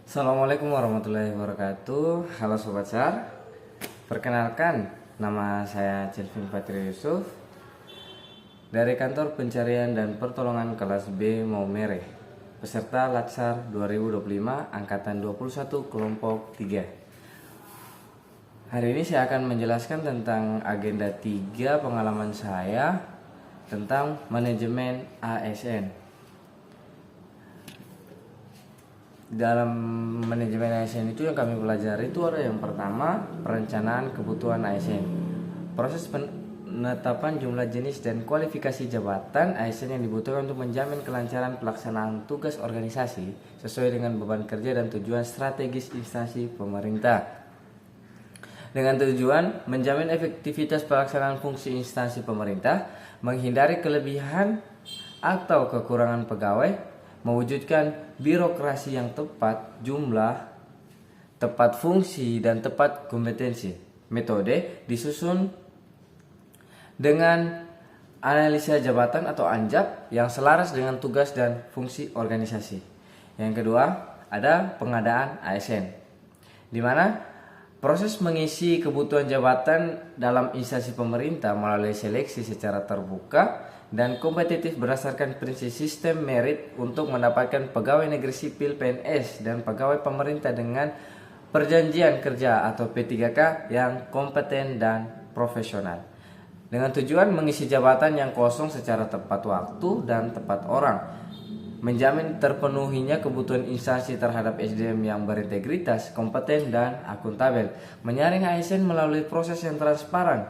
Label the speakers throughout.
Speaker 1: Assalamualaikum warahmatullahi wabarakatuh. Halo Sobat SAR. Perkenalkan, nama saya Celvin Patria Yusuf dari Kantor Pencarian dan Pertolongan Kelas B Maumere, peserta Latsar 2025 Angkatan 21 Kelompok 3. Hari ini saya akan menjelaskan tentang agenda 3 pengalaman saya tentang manajemen ASN. Dalam manajemen ASN itu yang kami pelajari itu ada yang pertama, perencanaan kebutuhan ASN. Proses penetapan jumlah jenis dan kualifikasi jabatan ASN yang dibutuhkan untuk menjamin kelancaran pelaksanaan tugas organisasi sesuai dengan beban kerja dan tujuan strategis instansi pemerintah. Dengan tujuan menjamin efektivitas pelaksanaan fungsi instansi pemerintah, menghindari kelebihan atau kekurangan pegawai, mewujudkan birokrasi yang tepat jumlah, tepat fungsi, dan tepat kompetensi. Metode disusun dengan analisa jabatan atau ANJAP yang selaras dengan tugas dan fungsi organisasi. Yang kedua, ada pengadaan ASN, di mana proses mengisi kebutuhan jabatan dalam instansi pemerintah melalui seleksi secara terbuka dan kompetitif berdasarkan prinsip sistem merit untuk mendapatkan pegawai negeri sipil PNS dan pegawai pemerintah dengan perjanjian kerja atau P3K yang kompeten dan profesional, dengan tujuan mengisi jabatan yang kosong secara tepat waktu dan tepat orang, menjamin terpenuhinya kebutuhan instansi terhadap SDM yang berintegritas, kompeten, dan akuntabel, menyaring ASN melalui proses yang transparan,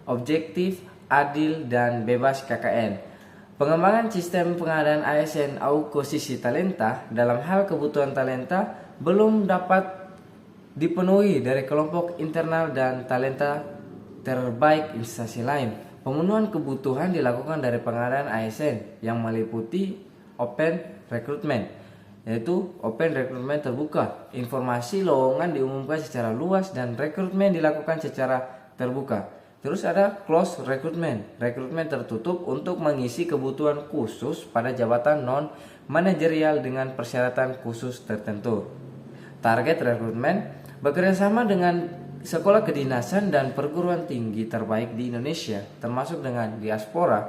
Speaker 1: objektif, adil, dan bebas KKN. Pengembangan sistem pengadaan ASN akuisisi talenta dalam hal kebutuhan talenta belum dapat dipenuhi dari kelompok internal dan talenta terbaik instansi lain. Pemenuhan kebutuhan dilakukan dari pengadaan ASN yang meliputi open recruitment, yaitu open recruitment terbuka. Informasi lowongan diumumkan secara luas dan rekrutmen dilakukan secara terbuka. Terus ada close recruitment, rekrutmen tertutup untuk mengisi kebutuhan khusus pada jabatan non manajerial dengan persyaratan khusus tertentu. Target rekrutmen bekerjasama dengan sekolah kedinasan dan perguruan tinggi terbaik di Indonesia, termasuk dengan diaspora.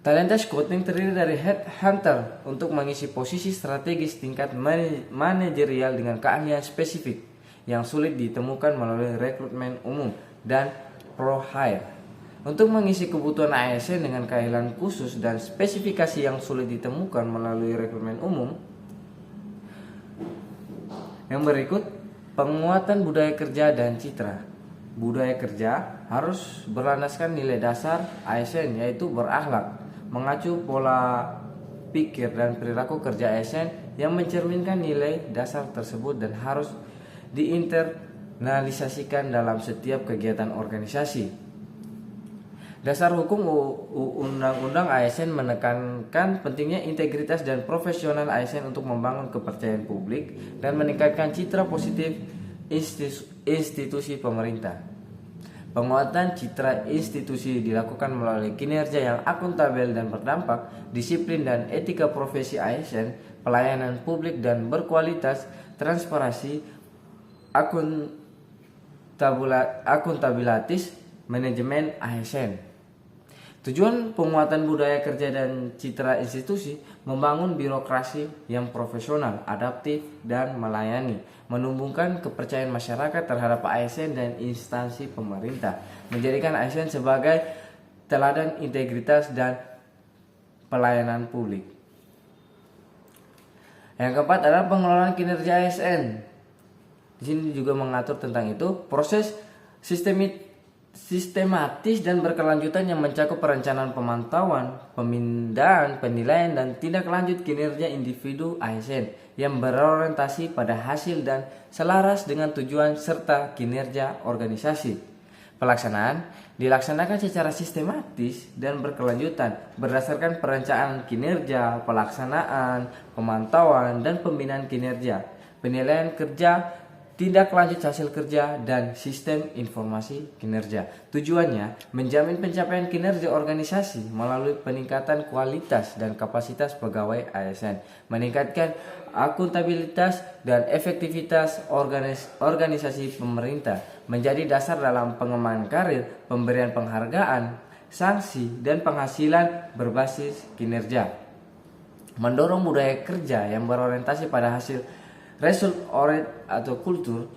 Speaker 1: Talenta scouting terdiri dari headhunter untuk mengisi posisi strategis tingkat manajerial dengan keahlian spesifik yang sulit ditemukan melalui rekrutmen umum, dan pro hire untuk mengisi kebutuhan ASN dengan keahlian khusus dan spesifikasi yang sulit ditemukan melalui rekrutmen umum. Yang berikut, penguatan budaya kerja dan citra. Budaya kerja harus berlandaskan nilai dasar ASN, yaitu berakhlak, mengacu pola pikir dan perilaku kerja ASN yang mencerminkan nilai dasar tersebut dan harus diinternalisasikan dalam setiap kegiatan organisasi. Dasar hukum undang-undang ASN menekankan pentingnya integritas dan profesional ASN untuk membangun kepercayaan publik dan meningkatkan citra positif institusi pemerintah. Penguatan citra institusi dilakukan melalui kinerja yang akuntabel dan berdampak, disiplin dan etika profesi ASN, pelayanan publik dan berkualitas, transparansi, akuntabilitas, manajemen ASN. Tujuan penguatan budaya kerja dan citra institusi membangun birokrasi yang profesional, adaptif, dan melayani, menumbuhkan kepercayaan masyarakat terhadap ASN dan instansi pemerintah, menjadikan ASN sebagai teladan integritas dan pelayanan publik. Yang keempat adalah pengelolaan kinerja ASN. Di sini juga mengatur tentang itu, proses sistematis dan berkelanjutan yang mencakup perencanaan pemantauan, pemindahan, penilaian, dan tindak lanjut kinerja individu ASN yang berorientasi pada hasil dan selaras dengan tujuan serta kinerja organisasi. Pelaksanaan dilaksanakan secara sistematis dan berkelanjutan berdasarkan perencanaan kinerja, pelaksanaan, pemantauan, dan pembinaan kinerja, penilaian kerja tindak lanjut hasil kerja, dan sistem informasi kinerja. Tujuannya menjamin pencapaian kinerja organisasi melalui peningkatan kualitas dan kapasitas pegawai ASN, meningkatkan akuntabilitas dan efektivitas organisasi pemerintah, menjadi dasar dalam pengembangan karir, pemberian penghargaan, sanksi, dan penghasilan berbasis kinerja. Mendorong budaya kerja yang berorientasi pada hasil result oriented atau kultur.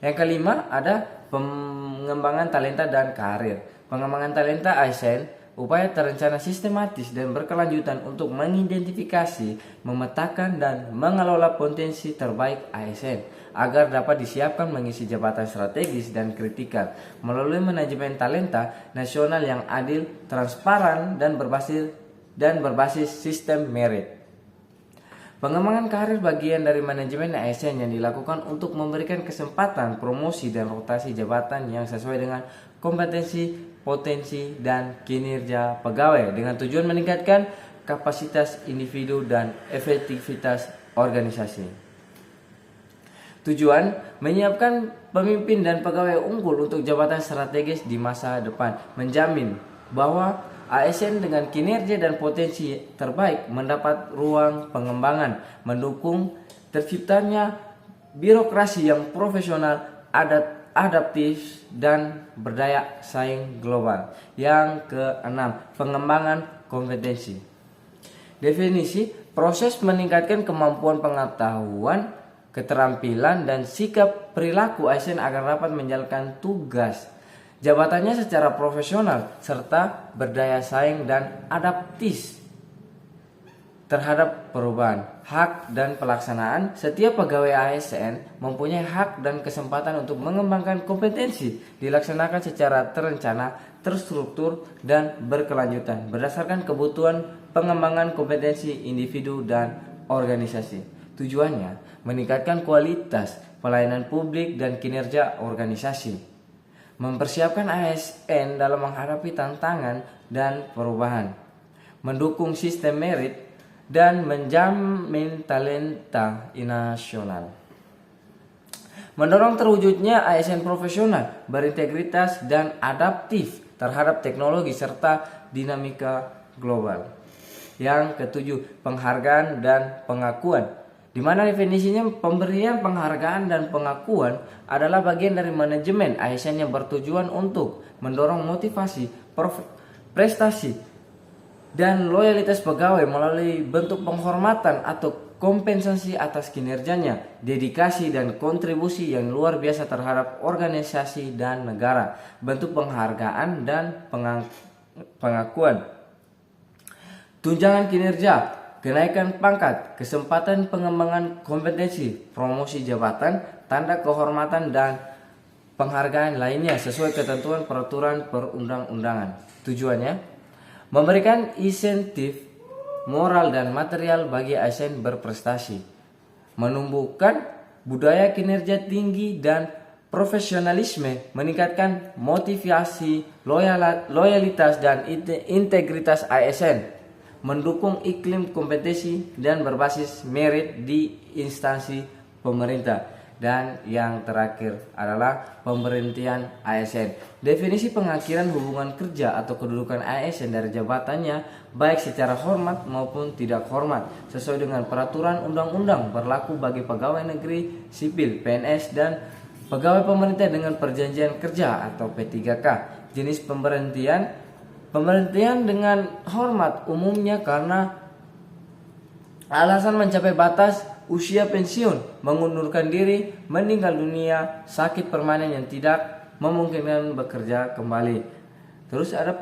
Speaker 1: Yang kelima ada pengembangan talenta dan karir. Pengembangan talenta ASN upaya terencana sistematis dan berkelanjutan untuk mengidentifikasi, memetakan, dan mengelola potensi terbaik ASN agar dapat disiapkan mengisi jabatan strategis dan kritikal melalui manajemen talenta nasional yang adil, transparan, dan berbasis sistem merit. Pengembangan karir bagian dari manajemen ASN yang dilakukan untuk memberikan kesempatan promosi dan rotasi jabatan yang sesuai dengan kompetensi, potensi, dan kinerja pegawai dengan tujuan meningkatkan kapasitas individu dan efektivitas organisasi. Tujuan menyiapkan pemimpin dan pegawai unggul untuk jabatan strategis di masa depan, menjamin bahwa ASN dengan kinerja dan potensi terbaik mendapat ruang pengembangan, mendukung terciptanya birokrasi yang profesional, adaptif, dan berdaya saing global. Yang keenam, pengembangan kompetensi. Definisi: proses meningkatkan kemampuan pengetahuan, keterampilan, dan sikap perilaku ASN agar dapat menjalankan tugas jabatannya secara profesional serta berdaya saing dan adaptif terhadap perubahan. Hak dan pelaksanaan: setiap pegawai ASN mempunyai hak dan kesempatan untuk mengembangkan kompetensi, dilaksanakan secara terencana, terstruktur, dan berkelanjutan berdasarkan kebutuhan pengembangan kompetensi individu dan organisasi. Tujuannya meningkatkan kualitas pelayanan publik dan kinerja organisasi, mempersiapkan ASN dalam menghadapi tantangan dan perubahan, mendukung sistem merit, dan menjamin talenta nasional. Mendorong terwujudnya ASN profesional, berintegritas, dan adaptif terhadap teknologi serta dinamika global. Yang ketujuh, penghargaan dan pengakuan, di mana definisinya pemberian penghargaan dan pengakuan adalah bagian dari manajemen ASN yang bertujuan untuk mendorong motivasi, prestasi, dan loyalitas pegawai melalui bentuk penghormatan atau kompensasi atas kinerjanya, dedikasi, dan kontribusi yang luar biasa terhadap organisasi dan negara. Bentuk penghargaan dan pengakuan: tunjangan kinerja, kenaikan pangkat, kesempatan pengembangan kompetensi, promosi jabatan, tanda kehormatan, dan penghargaan lainnya sesuai ketentuan peraturan perundang-undangan. Tujuannya memberikan insentif moral dan material bagi ASN berprestasi, menumbuhkan budaya kinerja tinggi dan profesionalisme, meningkatkan motivasi, loyalitas, dan integritas ASN, mendukung iklim kompetensi dan berbasis merit di instansi pemerintah. Dan yang terakhir adalah pemberhentian ASN. Definisi pengakhiran hubungan kerja atau kedudukan ASN dari jabatannya baik secara hormat maupun tidak hormat sesuai dengan peraturan undang-undang berlaku bagi pegawai negeri sipil PNS dan pegawai pemerintah dengan perjanjian kerja atau P3K. Jenis pemberhentian dengan hormat umumnya karena alasan mencapai batas usia pensiun, mengundurkan diri, meninggal dunia, sakit permanen yang tidak memungkinkan bekerja kembali. Terus ada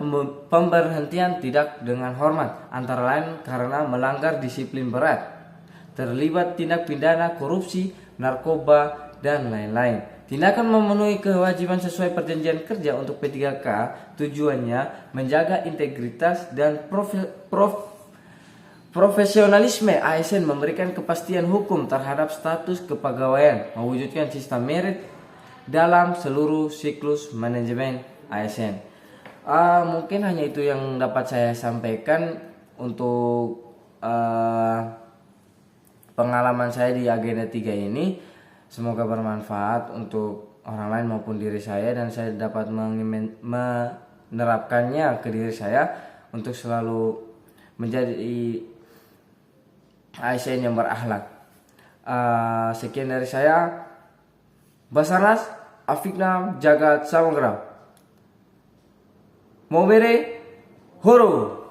Speaker 1: pemberhentian tidak dengan hormat, antara lain karena melanggar disiplin berat, terlibat tindak pidana korupsi, narkoba, dan lain-lain. Tindakan memenuhi kewajiban sesuai perjanjian kerja untuk P3K tujuannya menjaga integritas dan profesionalisme ASN, memberikan kepastian hukum terhadap status kepegawaian, mewujudkan sistem merit dalam seluruh siklus manajemen ASN. Mungkin hanya itu yang dapat saya sampaikan untuk pengalaman saya di agenda 3 ini. Semoga bermanfaat untuk orang lain maupun diri saya, dan saya dapat menerapkannya ke diri saya untuk selalu menjadi ASN yang berakhlak. Sekian dari saya. Basarnas Afikna Jagat Samogra. Momere Horo.